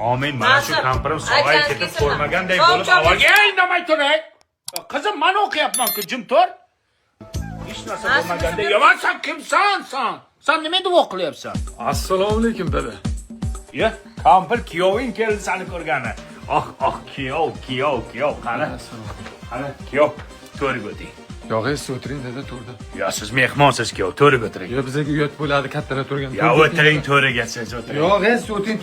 Amin. Mana shu kampirim sog'ayib ketib ko'rmaganday bo'lib avvalga indamay turay. Qizim, men o'qiyapman-ku, jim tur. Hech narsa bo'lmaganday. Yo'q, sen kimsan? Sen nima deb o'qiyapsan? Assalomu alaykum dada. Ya, kampir kuyoving keldi seni ko'rgani. Kuyov. Qani, kuyov. To'rga o'ting. Yo'q, siz o'tiring dada to'rda. Ya, siz mehmonsiz kuyov, to'rga o'tiring. Yo, bizga uyat bo'ladi, kattalar turgan. Ya, o'tiring to'rga, siz o'tiring. Yo'q, siz o'tiring.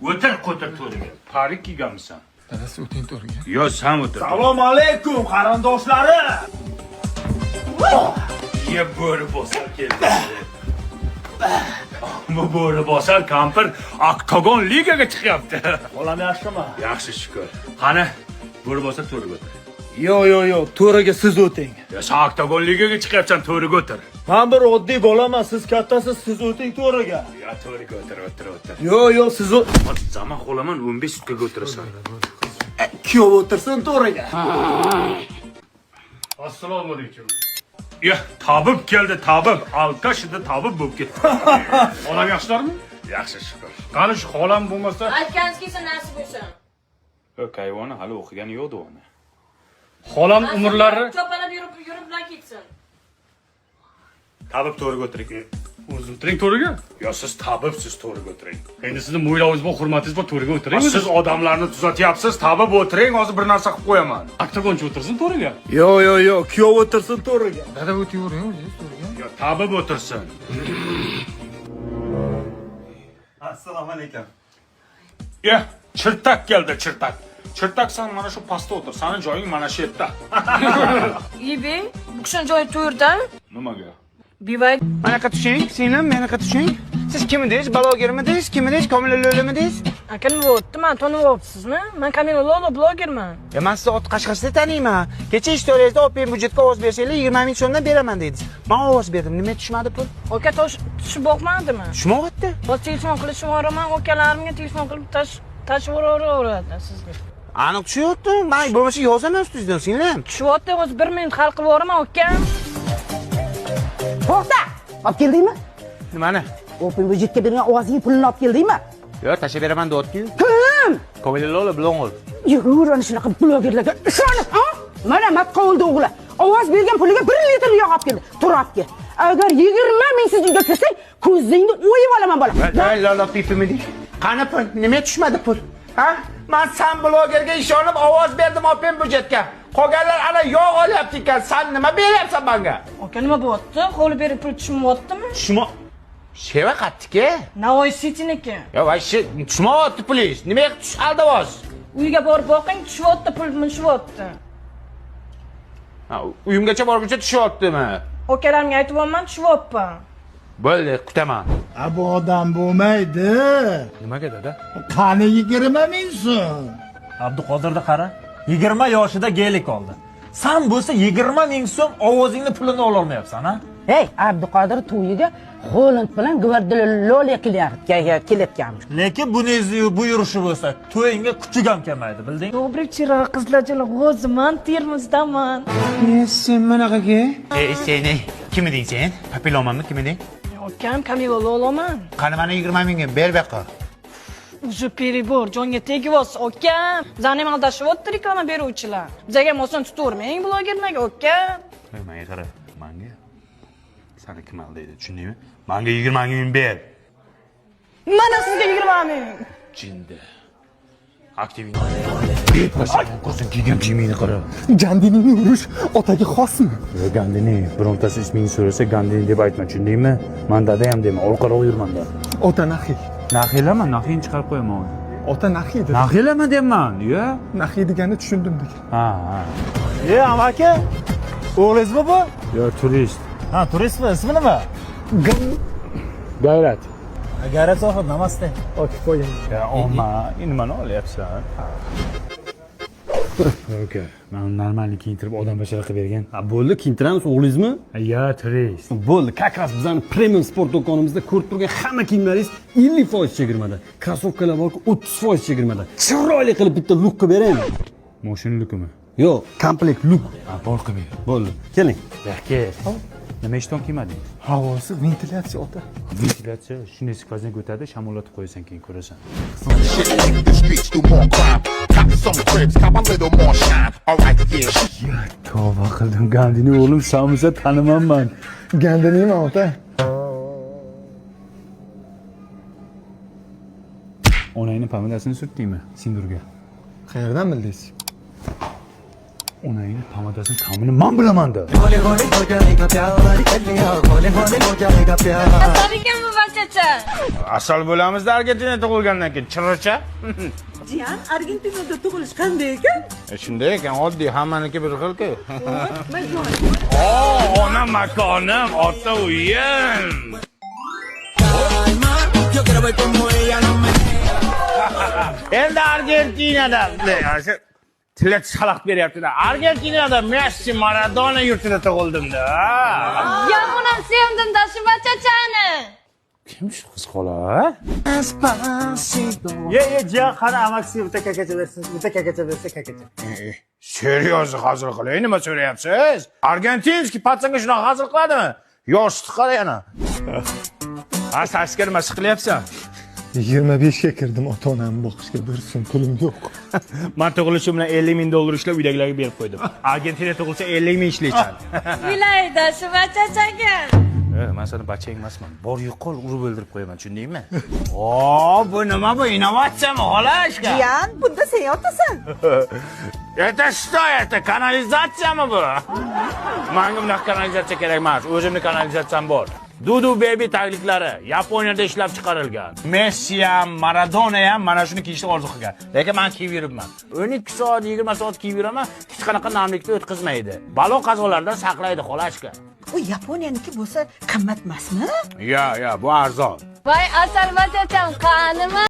O'tir to'rga. Parik kiyganmisan? Dada, siz o'tiring to'rga. Yo, sen o'tir. Assalomu alaykum qarindoshlarim. Ye bo'ri bosar keldi. Bu bo'ri bosar kampir Oktagon ligaga chiqyapti. Bolam yaxshimi? Yaxshi shukr. Qani, bo'ri bosar to'rga o'tir. Yo'q, to'raga siz o'ting. Ya, sen Oktagon ligaga chiqyapsan, to'rga o'tir. Men bir oddiy bolaman, siz kattasiz, siz o'ting to'raga. Ya, to'rga o'tir. Yo'q, siz Zaman qo'laman 15 sutkaga o'tirasan. kuyov o'tirsin to'raga. Assalomu alaykum. Ya, tabib keldi, tabib. Alkashida tabib bo'lib ketdi. Onam yaxshilarmi? Yaxshi shukr. Qani shu xolam bo'lmasa, Aytganingiz kelsa nasib bo'lsin. Yo'q, hayvoni hali o'qigani yo'q uni. xolam umrlari Chopalab yurib bilan ketsin. Tabib to'rga o'tiring. o'zi o'tiring to'riga. Yo, siz tabibsiz, to'rga o'tiring. Endi sizni mo'ylovingiz bor, hurmatingiz bor, to'riga o'tiring. Siz odamlarni tuzatyapsiz, tabib o'tiring, hozir bir narsa qilib qo'yaman. Oktagonchi o'tirsin to'riga. Yo'q, kuyov o'tirsin to'raga. Dada o'tiravering o'zingiz to'riga. Yo, tabib o'tirsin. Assalomu alaykum. Ya, chirtak keldi, chirtak. Chirtak, sen mana shu pastda o'tir. Sening joying mana shu yerda. Ibi, bu kishini joyi to'rda. Nimaga? Bivay. Manaqa tushing, singlim, manaqa tushing. Siz kim edingiz? Blogermidingiz? Kim edingiz? Komila lo'limidingiz? Aka nima bo'pti? Men tanibyapsizmi? Men Kamila Lolo blogerman. Men sizni ot qashqasida taniyman. Kecha istoriyangizda Open budjetga ovoz bersanglar 20 ming so'mdan beraman dedingiz. Men ovoz berdim. Nima tushmadi pul? Aka tushib boqmadimi? Tushmayapti. Hozir telefon qilishim boraman, akalarimga telefon qilib tashib yuboraveradi sizga. Aniq tushyapti. Men bo'lmasa yozaman ustingizdan, singlim. Tushyapti, hozir 1 minut hal qilib yuboraman, aka. To'xta! Olib keldingmi? Nimani? Open budjetga bergan ovozing pulini olib keldingmi? Yo'q, tashlab beraman deyapti-ku. Kim? Komila lo'li blogger. Yur, ana shunaqa blogerlarga ishonib, ha? Mana matqovul o'g'li. Ovoz bergan puliga 1 litr yog' olib keldi. Turabga. Agar 20 ming siz uyga kirsang, ko'zingni o'yib olaman bolam. Lola pipimidi. Qani pul? Nima tushmadi pul? Ha? Men san blogerga ishonib ovoz berdim Open budjetga. Qolganlar ana yog' olyapti ekan. Sen nima beryapsan menga? Aka nima bo'pti? Qo'li berib pul tushmayaptimi? Tushma. Sheva qatdiki? Navoiy City'niki. Ya vayshi, tushmayapti pulingiz. Nimaga tush aldivoz? Uyga borib boqing, tushyapti, pul tushyapti. Ha, uyimgacha borguncha tushyaptimi? Akalarimga aytyapman, tushyapman. Bo'ldi, kutaman. Bu odam bo'lmaydi. Nimaga dada? Qani 20 ming so'm. Abduqodirni qara. 20 yoshida gelik oldi. Sen bo'lsa 20 ming so'm ovozingni pulini ola olmayapsan, ha? Hey, Abduqodir to'yiga Holland bilan Gvardiola kelayotganmish. Lekin buningizni bu yurishi bo'lsa, to'yingga kuchuk ham kelmaydi, bilding? Добрый вечер, qizlarchalar. O'ziman Termizdaman. Sen manaqaga? Sen kim eding sen? Papilomanmi, kim eding? Akam Kamila Loloman. Qani mana 20 mingga ber buyoqqa. Уже перебор, jonga tegyapsiz, akam. Bizani ham aldashyapti reklama beruvchilar. Bizga ham oson tutavermang blogerlarga, akam. Menga qara, menga. Seni kim aldaydi, tushundingmi? Menga 20 ming ber. Mana sizga 20 ming. Jinda. Aktiving. Qo'zing kiygan kiyimingni qara. Gandinini urish otaga xosmi? Gandini, birontasi ismingni so'rasa Gandini deb aytma, tushundingmi? Men dadayam dema, orqaroq yurmanda. Ota naxiy. Naxiylaman, naxiyni chiqarib qo'yaman. Ota naxiy dedi. Naxiylaman deyman, yo. Naxiy deganini tushundim degan. Ha. Amaki. O'g'lingizmi bu? Yo, turist. Ha, turistmi? Ismi nima? Gayrat. Gayrat sohib, namaste. Ochib qo'ying. Ya, omma, nimani olyapsan? Aka, men normalni kiyintirib odam bashara qilib bergan. Bo'ldi, kiyintiramiz o'g'lingizmi? Ya, turist. Bo'ldi, как раз bizning premium sport do'konimizda ko'rib turgan hamma kiyimlaringiz 50% chegirmada. Krossovkalar bor, 30% chegirmada. Chiroyli qilib bitta look qilib beraymi? Moshin lukmi? Yo'q, komplekt look. Ha, bor qilib ber. Bo'ldi. Keling. Yaxshi. Nima ishton kiymading? Havosi ventilyatsiya ota. Ventilyatsiya shunday skvoznak o'tadi, shamollatib qo'yasan, keyin ko'rasan. Shit hit the streets, do more crime. Cop some cribs, cop a little more shine. Alright, yeah. Tavba qildim, Gandini o'g'lim samsa tanimanman. Gandiniyman ota. Onangni pomadasini surtdingmi? Sindurga. Qayerdan bildingiz? Onangni pomadasini ta'mini men bilaman-da. Asal ekanmi barchacha? Asal bo'lamiz Argentina tug'ilgandan keyin. Chirricha. Jiyan, Argentinada tug'ilish qanday ekan? Shunday ekan, oddiy hammaniki bir xil-ku. Ona makonim, ota uyim. Endi Argentinada tilla chalaq beryapti-da. Argentinada Messi, Maradona yurtida tug'ildim-da. Yamunam sevdim-da shu barchachani. Kim shu qiz xola? Ye, jiyan qani amaksi bitta kakacha bersin, bitta kakacha bersa kakacha. Seryoz hazır qilay, nima so'rayapsiz? Argentinskiy patsanga shunaqa hazır qiladimi? Yoshni qara yana. Ha, saskar nima qilyapsan? 25 ga kirdim ota-onamni boqishga, bir so'm pulim yo'q. Men tug'ilishim bilan 50 ming dollar ishlab uydagilarga berib qo'ydim. Argentina tug'ilsa 50 ming ishlaysan. Vilayda shu barchachaga. Men seni bachang emasman. Bor yo'qol urib o'ldirib qo'yaman, tushundingmi? O, bu nima bu? Innovatsiyami, xolashka? Jiyan, bunda sen yotasan. Это что это? Kanalizatsiyami bu? Menga bunaqa kanalizatsiya kerak emas. O'zimni kanalizatsiyam bor. Dudu Baby tagliklari Yaponiyada ishlab chiqarilgan. Messi ham, Maradona ham mana shuni kiyishni orzu qilgan. Lekin men kiyib yuribman. 12 soat, 20 soat kiyib yuraman, hech qanaqa namlikni o'tkazmaydi. Balo qazolardan saqlaydi, xolashka. U Yaponiyaniki bo'lsa qimmat emasmi? Ya, bu arzon. Voy asal barchacham, qanimi?